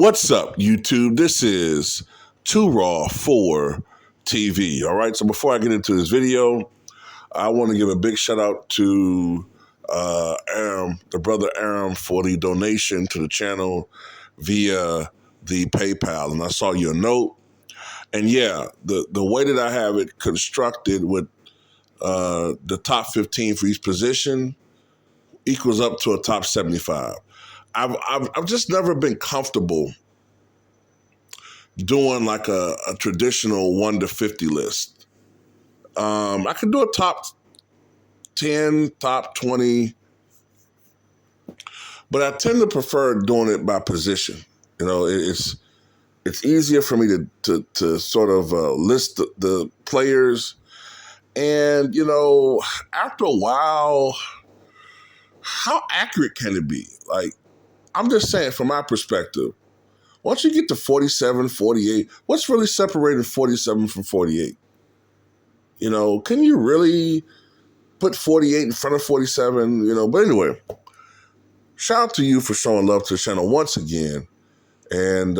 What's up, YouTube? This is Too Raw for TV. All right, so before I get into this video, I want to give a big shout out to Aram, the brother Aram, for the donation to the channel via the PayPal. And I saw your note. And yeah, the way that I have it constructed with the top 15 for each position equals up to a top 75. I've just never been comfortable doing like a traditional 1 to 50 list. I could do a top 10, top 20, but I tend to prefer doing it by position. You know, it's easier for me to sort of list the players. And, you know, after a while, how accurate can it be? Like, I'm just saying, from my perspective, once you get to 47, 48, what's really separating 47 from 48? You know, can you really put 48 in front of 47? You know, but anyway, shout out to you for showing love to the channel once again. And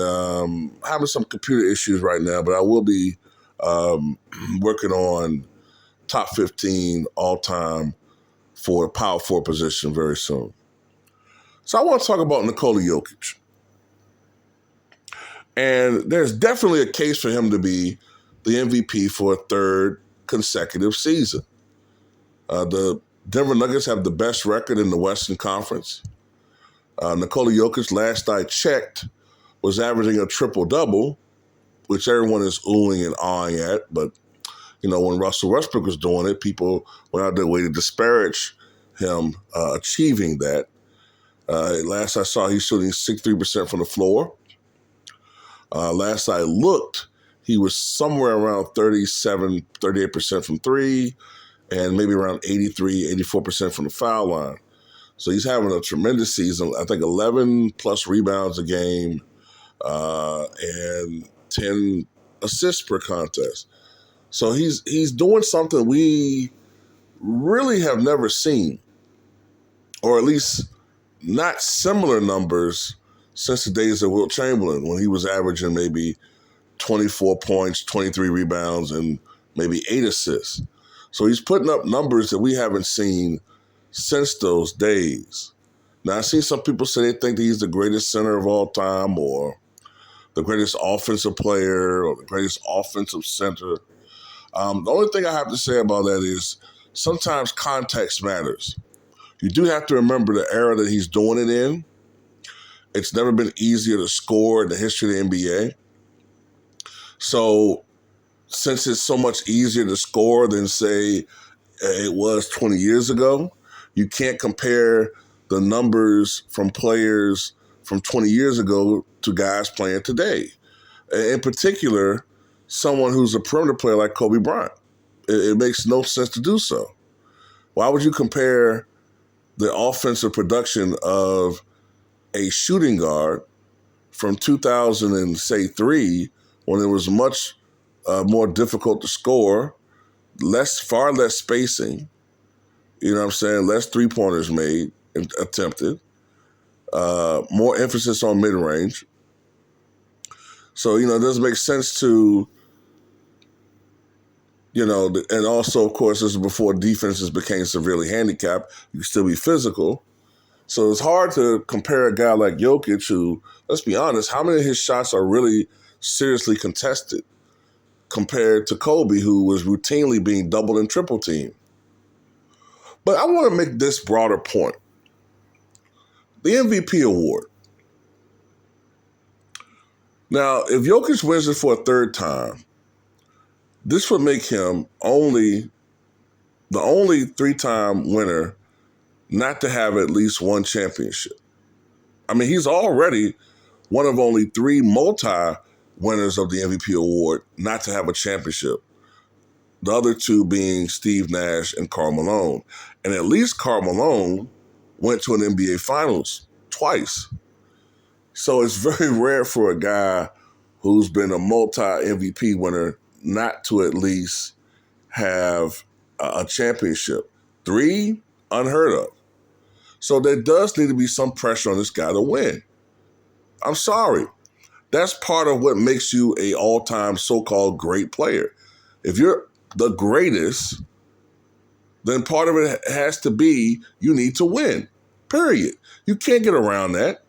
having some computer issues right now, but I will be working on top 15 all-time for a power forward position very soon. So I want to talk about Nikola Jokic. And there's definitely a case for him to be the MVP for a third consecutive season. The Denver Nuggets have the best record in the Western Conference. Nikola Jokic, last I checked, was averaging a triple-double, which everyone is oohing and ahhing at. But, you know, when Russell Westbrook was doing it, people went out their way to disparage him achieving that. Last I saw, he's shooting 63% from the floor. Last I looked, he was somewhere around 37, 38% from three, and maybe around 83, 84% from the foul line. So he's having a tremendous season. I think 11 plus rebounds a game and 10 assists per contest. So he's doing something we really have never seen, or at least not similar numbers since the days of Wilt Chamberlain, when he was averaging maybe 24 points, 23 rebounds, and maybe 8 assists. So he's putting up numbers that we haven't seen since those days. Now, I've seen some people say they think that he's the greatest center of all time, or the greatest offensive player, or the greatest offensive center. The only thing I have to say about that is sometimes context matters. You do have to remember the era that he's doing it in. It's never been easier to score in the history of the NBA. So since it's so much easier to score than, say, it was 20 years ago, you can't compare the numbers from players from 20 years ago to guys playing today. In particular, someone who's a perimeter player like Kobe Bryant. It makes no sense to do so. Why would you compare the offensive production of a shooting guard from 2003, when it was much more difficult to score, far less spacing, you know what I'm saying, less three-pointers made and attempted, more emphasis on mid-range. So, you know, it doesn't make sense to, you know, and also, of course, this is before defenses became severely handicapped. You can still be physical. So it's hard to compare a guy like Jokic who, let's be honest, how many of his shots are really seriously contested compared to Kobe, who was routinely being doubled and triple teamed. But I want to make this broader point. The MVP award. Now, if Jokic wins it for a third time, this would make him the only three-time winner not to have at least one championship. I mean, he's already one of only 3 multi-winners of the MVP award not to have a championship. The other 2 being Steve Nash and Karl Malone. And at least Karl Malone went to an NBA Finals twice. So it's very rare for a guy who's been a multi-MVP winner not to at least have a championship. 3, unheard of. So there does need to be some pressure on this guy to win. I'm sorry. That's part of what makes you a all-time so-called great player. If you're the greatest, then part of it has to be you need to win, period. You can't get around that.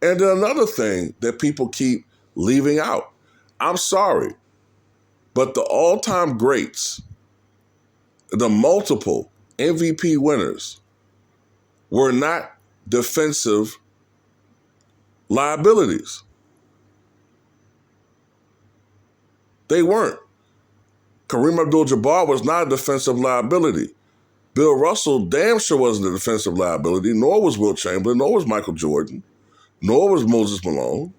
And then another thing that people keep leaving out, I'm sorry, but the all-time greats, the multiple MVP winners, were not defensive liabilities. They weren't. Kareem Abdul-Jabbar was not a defensive liability. Bill Russell damn sure wasn't a defensive liability, nor was Wilt Chamberlain, nor was Michael Jordan, nor was Moses Malone.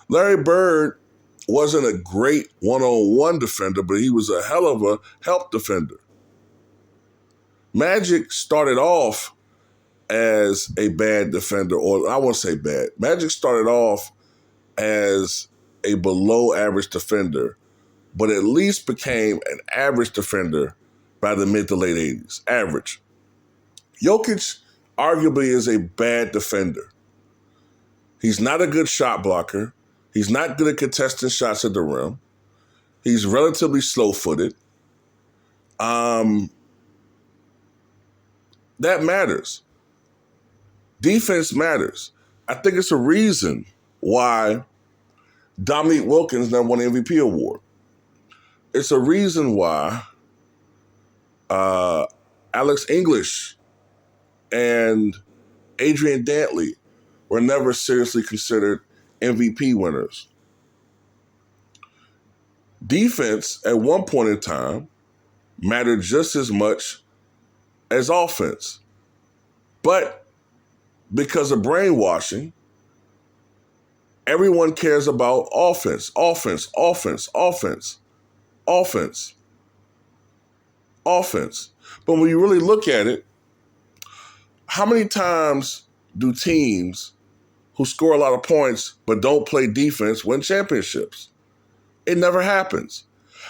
Larry Bird wasn't a great one-on-one defender, but he was a hell of a help defender. Magic started off as a bad defender, or I won't say bad. Magic started off as a below average defender, but at least became an average defender by the mid to late 80s. Average. Jokic arguably is a bad defender. He's not a good shot blocker. He's not good at contesting shots at the rim. He's relatively slow-footed. That matters. Defense matters. I think it's a reason why Dominique Wilkins never won the MVP award. It's a reason why Alex English and Adrian Dantley were never seriously considered MVP winners. Defense, at one point in time, mattered just as much as offense. But because of brainwashing, everyone cares about offense, offense, offense, offense, offense, offense. But when you really look at it, how many times do teams who score a lot of points but don't play defense win championships? It never happens.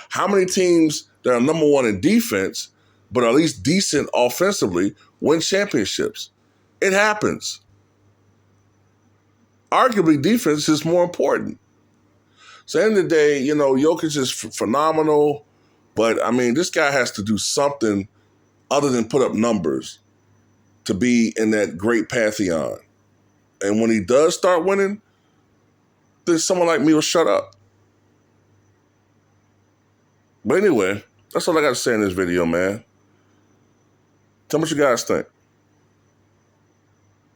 How many teams that are number one in defense but are at least decent offensively win championships? It happens. Arguably, defense is more important. So at the end of the day, you know, Jokic is phenomenal, but I mean, this guy has to do something other than put up numbers to be in that great pantheon. And when he does start winning, then someone like me will shut up. But anyway, that's all I got to say in this video, man. Tell me what you guys think.